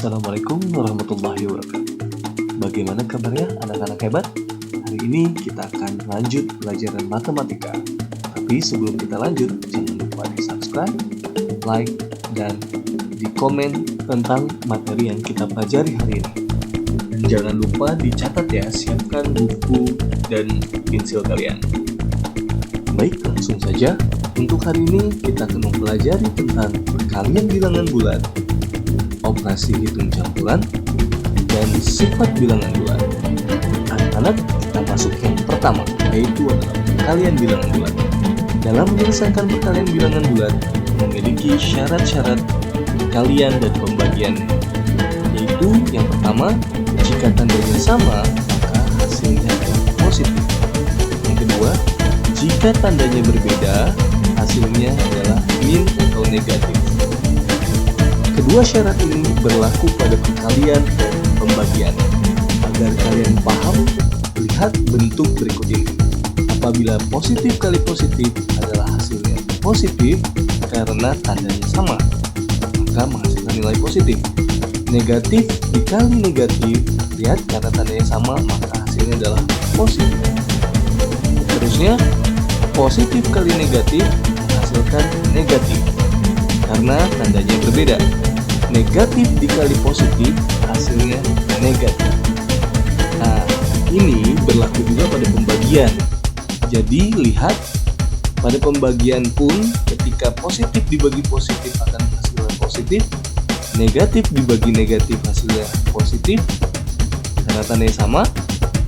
Assalamualaikum warahmatullahi wabarakatuh. Bagaimana kabarnya anak-anak hebat? Hari ini kita akan lanjut pelajaran matematika. Tapi sebelum kita lanjut, jangan lupa di subscribe, like, dan di komen tentang materi yang kita pelajari hari ini. Dan jangan lupa dicatat ya, siapkan buku dan pensil kalian. Baik, langsung saja. Untuk hari ini kita akan mempelajari tentang perkalian bilangan bulat, operasi hitung campuran, dan sifat bilangan bulat. Anak-anak, kita masuk yang pertama, yaitu adalah perkalian bilangan bulat. Dalam menyelesaikan perkalian bilangan bulat, memiliki syarat-syarat perkalian dan pembagiannya. Yaitu yang pertama, jika tandanya sama, maka hasilnya adalah positif. Yang kedua, jika tandanya berbeda, hasilnya adalah min atau negatif. Kedua syarat ini berlaku pada perkalian dan pembagian. Agar kalian paham, lihat bentuk berikut ini. Apabila positif kali positif adalah hasilnya positif karena tandanya sama, maka menghasilkan nilai positif. Negatif dikali negatif, lihat karena tandanya sama, maka hasilnya adalah positif. Seterusnya, positif kali negatif menghasilkan negatif karena tandanya berbeda. Negatif dikali positif hasilnya negatif. Nah, ini berlaku juga pada pembagian. Jadi lihat, pada pembagian pun ketika positif dibagi positif akan menghasilkan positif, negatif dibagi negatif hasilnya positif karena tandanya sama.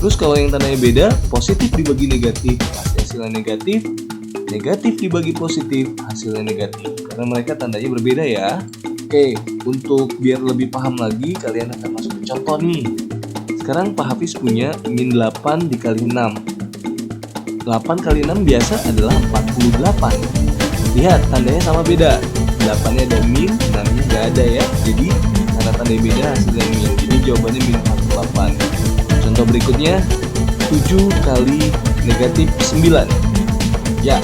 Terus kalau yang tandanya beda, positif dibagi negatif pasti hasilnya negatif, negatif dibagi positif hasilnya negatif karena mereka tandanya berbeda ya. Oke, untuk biar lebih paham lagi, kalian akan masuk ke contoh nih. Sekarang Pak Hafiz punya min 8 dikali 6. 8 kali 6 biasa adalah 48. Lihat, tandanya sama beda. 8-nya ada min, 6-nya nggak ada ya. Jadi, karena tandanya beda hasilnya min. Jadi jawabannya min 48. Contoh berikutnya, 7 kali negatif 9. Ya,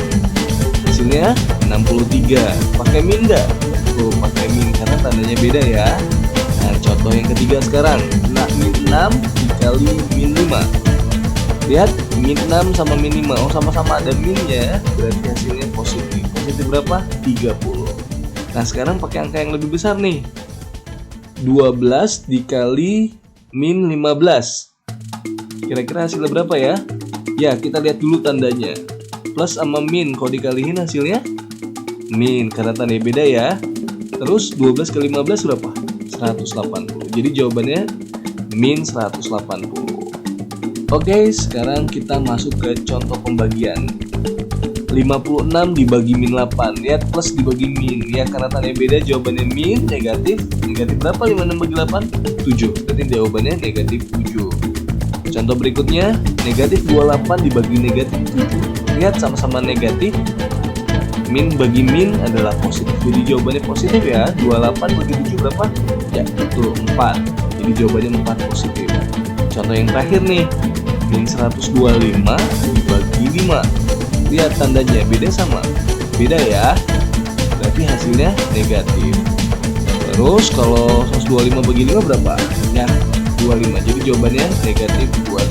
hasilnya 63. Pakai min nggak? Pakai min karena tandanya beda ya. Nah, contoh yang ketiga sekarang. Nah, min 6 dikali min 5. Lihat, min 6 sama min 5. Oh, sama-sama ada minnya, berarti hasilnya positif. Positif berapa? 30. Nah, sekarang pakai angka yang lebih besar nih. 12 dikali min 15. Kira-kira hasilnya berapa ya? Ya, kita lihat dulu tandanya. Plus sama min, kalau dikaliin hasilnya min, karena tandanya beda ya. Terus 12 kali 15 berapa? 180. Jadi jawabannya min 180. Oke, sekarang kita masuk ke contoh pembagian. 56 dibagi min 8. Lihat, plus dibagi min. Ya, karena tandanya beda, jawabannya min, negatif. Negatif berapa? 56 bagi 8? 7. Berarti jawabannya negatif 7. Contoh berikutnya, negatif 28 dibagi negatif 7. Lihat, sama-sama negatif. Min bagi min adalah positif. Jadi jawabannya positif ya. 28 bagi 7 berapa? Ya, betul, 4. Jadi jawabannya 4 positif. Contoh yang terakhir nih. Min 125 dibagi 5. Lihat tandanya beda sama? Beda ya. Berarti hasilnya negatif. Terus kalau 125 bagi 5 berapa? Ya, 25. Jadi jawabannya negatif 25.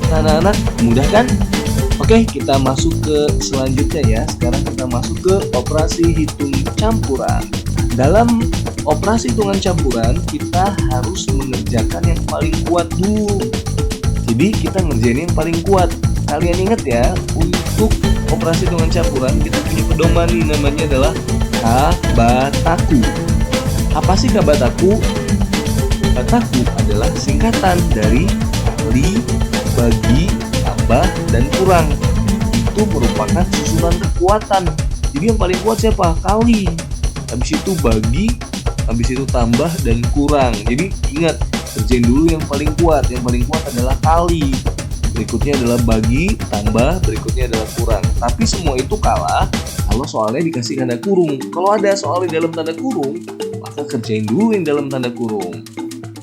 Nah, anak-anak, mudah kan? Oke, kita masuk ke selanjutnya ya. Sekarang kita masuk ke operasi hitung campuran. Dalam operasi hitungan campuran, kita harus mengerjakan yang paling kuat dulu. Jadi kita ngerjain yang paling kuat. Kalian ingat ya, untuk operasi hitungan campuran kita punya pedoman nih, namanya adalah Kabataku. Apa sih Kabataku? Kabataku adalah singkatan dari kali, bagi, tambah, dan kurang. Itu merupakan susunan kekuatan. Jadi yang paling kuat siapa? Kali. Habis itu bagi, habis itu tambah, dan kurang. Jadi ingat, kerjain dulu yang paling kuat. Yang paling kuat adalah kali. Berikutnya adalah bagi, tambah, berikutnya adalah kurang. Tapi semua itu kalah kalau soalnya dikasih tanda kurung. Kalau ada soal di dalam tanda kurung, maka kerjain dulu yang dalam tanda kurung.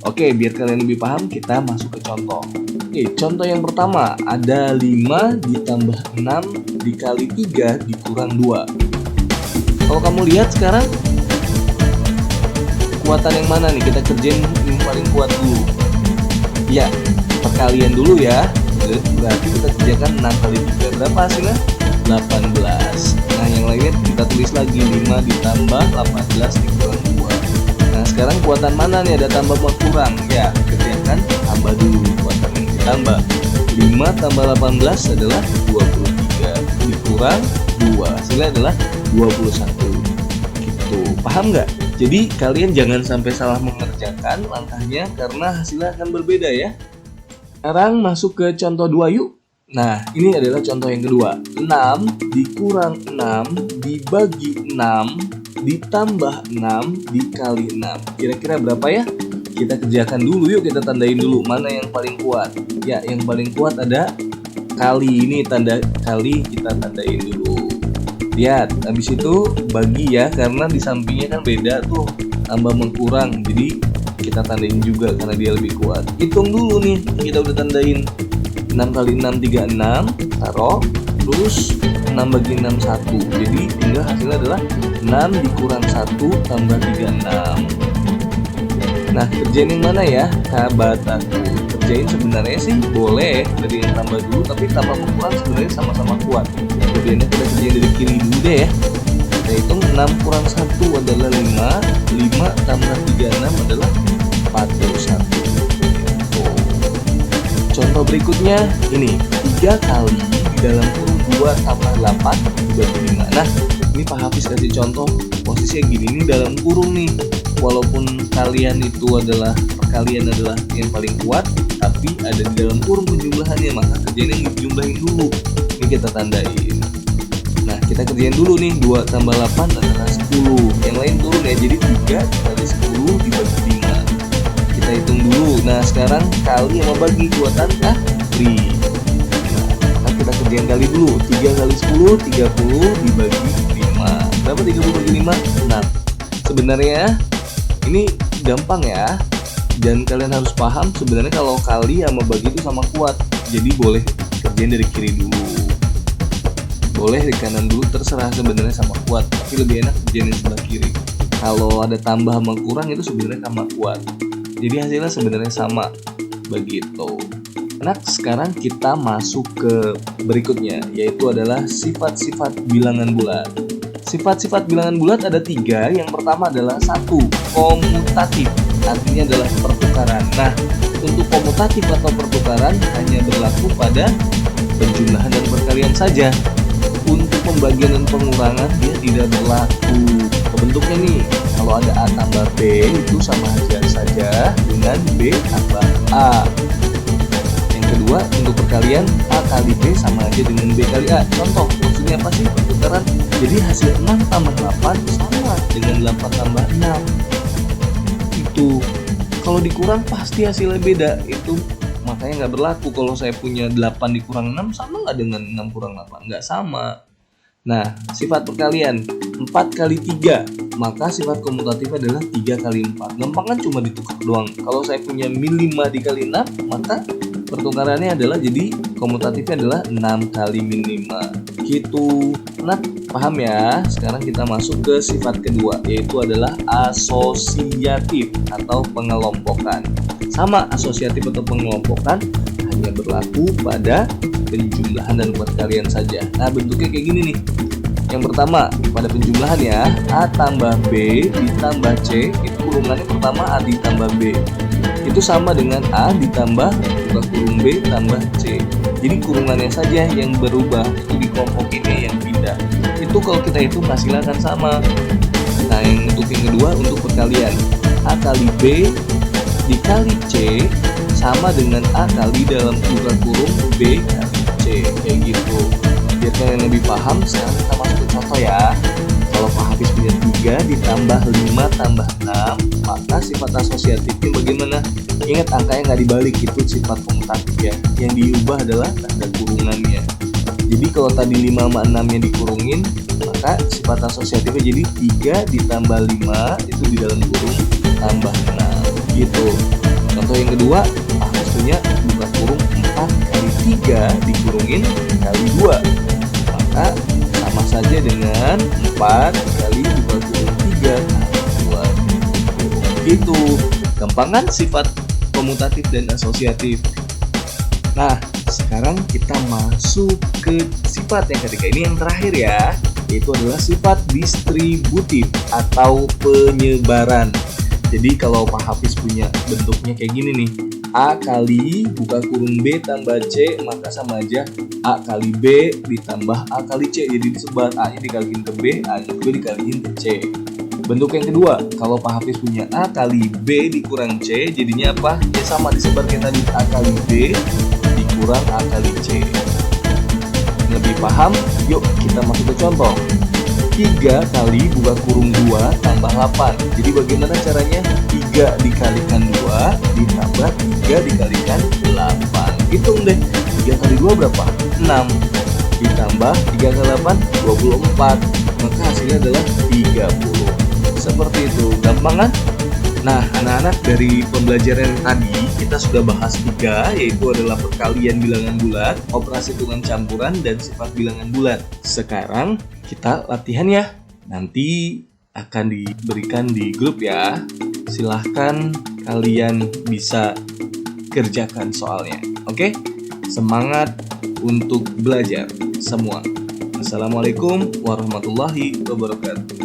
Oke, biar kalian lebih paham, kita masuk ke contoh. Oke, contoh yang pertama, ada 5 ditambah 6 dikali 3 dikurang 2. Kalau kamu lihat sekarang, kekuatan yang mana nih? Kita kerjain yang paling kuat dulu. Ya, perkalian dulu ya. Berarti kita kerjakan 6 kali 3. Berapa hasilnya? 18. Nah, yang lainnya kita tulis lagi 5 ditambah 18 dikurang 2. Nah, sekarang kuatan mana nih? Ada tambah sama kurang. Ya, kerjakan tambah dulu kuatan yang ditambah. 5 tambah 18 adalah 23. Dikurang 2. Hasilnya adalah 21. Gitu. Paham nggak? Jadi kalian jangan sampai salah mengerjakan langkahnya karena hasilnya akan berbeda ya. Sekarang masuk ke contoh 2 yuk. Nah, ini adalah contoh yang kedua. 6 dikurang 6 dibagi 6 ditambah 6 dikali 6. Kira-kira berapa ya? Kita kerjakan dulu yuk, kita tandain dulu mana yang paling kuat. Ya, yang paling kuat ada kali. Ini tanda kali kita tandain dulu. Lihat, habis itu bagi ya, karena di sampingnya kan beda tuh, tambah mengkurang. Jadi kita tandain juga karena dia lebih kuat. Hitung dulu nih, kita udah tandain 6 kali 6 36, taruh, terus 6 bagi 6 1. Jadi tinggal hasilnya adalah 6 dikurang 1 tambah 36. Nah, kerjain yang mana ya? Sahabatku, kerjain sebenarnya sih boleh dari yang tambah dulu, tapi tambah mengkurang sebenarnya sama-sama kuat. Kemudian kita kerjain dari kiri dulu deh ya. Kita hitung 6 kurang 1 adalah 5, 5 tambah 36 adalah 41. Contoh berikutnya ini 3 kali di dalam kurung 2 tambah 8 dibagi 5. Nah, ini Pak Hafiz kasih contoh posisinya gini, ini dalam kurung nih. Walaupun kalian itu adalah perkalian adalah yang paling kuat, tapi ada di dalam kurung penjumlahannya, maka kerjain yang dijumlahin dulu. Ini kita tandain. Nah, kita kerjain dulu nih, 2 tambah 8 adalah 10. Yang lain turun ya, jadi 3 kali 10 dibagi 5. Kita hitung dulu. Nah, sekarang kali sama bagi kuatan kali. Nah, maka kita kerjain kali dulu. 3 kali 10, 30 dibagi 5. Berapa 30 bagi 5? 6. Sebenarnya ini gampang ya, dan kalian harus paham sebenarnya kalau kali sama bagi itu sama kuat. Jadi boleh kerjain dari kiri dulu, boleh di kanan dulu, terserah sebenarnya sama kuat. Tapi lebih enak kerjain yang sebelah kiri. Kalau ada tambah sama kurang itu sebenarnya sama kuat. Jadi hasilnya sebenarnya sama begitu. Nah, sekarang kita masuk ke berikutnya, yaitu adalah sifat-sifat bilangan bulat. Sifat-sifat bilangan bulat ada 3. Yang pertama adalah 1. Komutatif, artinya adalah pertukaran. Nah, untuk komutatif atau pertukaran hanya berlaku pada penjumlahan dan perkalian saja. Untuk pembagian dan pengurangan dia tidak berlaku. Bentuknya nih, kalau ada A tambah B itu sama saja dengan B tambah A. Yang kedua, untuk perkalian A kali B sama aja dengan B kali A. Contoh, maksudnya apa sih pertukaran? Jadi hasil 6 tambah 8 sama dengan 8 tambah 6. Itu kalau dikurang pasti hasilnya beda. Itu makanya nggak berlaku. Kalau saya punya 8 dikurang 6 sama nggak dengan 6 kurang 8? Nggak sama. Nah, sifat perkalian 4 kali 3, maka sifat komutatif adalah 3 kali 4. Gampang kan, cuma ditukar doang. Kalau saya punya min 5 dikali 6, maka pertukarannya adalah jadi komutatifnya adalah 6 kali min 5. Gitu. Nah, paham ya? Sekarang kita masuk ke sifat kedua, yaitu adalah asosiatif atau pengelompokan. Sama, asosiatif atau pengelompokan hanya berlaku pada penjumlahan dan perkalian saja. Nah, bentuknya kayak gini nih. Yang pertama, pada penjumlahan ya, A tambah B ditambah C, itu kurungannya pertama A ditambah B. Itu sama dengan A ditambah buka kurung B tambah C. Jadi kurungannya saja yang berubah, itu dikelompokinnya yang pindah. Itu kalau kita hitung hasilnya akan sama. Nah, yang untuk yang kedua, untuk perkalian A kali B dikali C sama dengan A kali dalam buka kurung B kali C, kayak gitu. Biar kalian lebih paham, sekarang kita masuk ke contoh ya. Kalau Pak Hafiz punya 3 ditambah 5 tambah 6, maka sifat asosiatifnya bagaimana? Ingat, angkanya nggak dibalik, itu sifat komutatif ya. Yang diubah adalah tanda kurungannya. Jadi kalau tadi 5 sama 6 nya dikurungin, maka sifat asosiatifnya jadi 3 ditambah 5 itu di dalam kurung tambah 6 gitu. Contoh yang kedua, Pak Hafiz punya buka kurung 4 kali 3 dikurungin kali 2, maka sama saja dengan 4 kali buka kurung 3 kali 2 kurung. Gitu. Gampang kan sifat komutatif dan asosiatif? Nah, sekarang kita masuk ke sifat yang ketiga. Ini yang terakhir ya, yaitu adalah sifat distributif atau penyebaran. Jadi kalau Pak Hafiz punya bentuknya kayak gini nih, A kali buka kurung B tambah C, maka sama aja A kali B ditambah A kali C. Jadi disebar, A nya dikaliin ke B, A nya juga dikaliin ke C. Bentuk yang kedua, kalau Pak Hafiz punya A kali B dikurang C, jadinya apa? Ya sama, disebar kayak tadi, A kali B dikurang A kali C. Lebih paham? Yuk kita masuk ke contoh. 3 kali buka kurung 2 tambah 8. Jadi bagaimana caranya? 3 dikalikan 2 ditambah 3 dikalikan 8. Hitung deh, 3 kali 2 berapa? 6. Ditambah 3 kali 8, 24. Maka hasilnya adalah 30. Seperti itu, gampang kan? Nah, anak-anak, dari pembelajaran tadi kita sudah bahas 3, yaitu adalah perkalian bilangan bulat, operasi hitungan campuran, dan sifat bilangan bulat. Sekarang kita latihan ya. Nanti akan diberikan di grup ya. Silahkan kalian bisa kerjakan soalnya. Oke? Semangat untuk belajar semua. Assalamualaikum warahmatullahi wabarakatuh.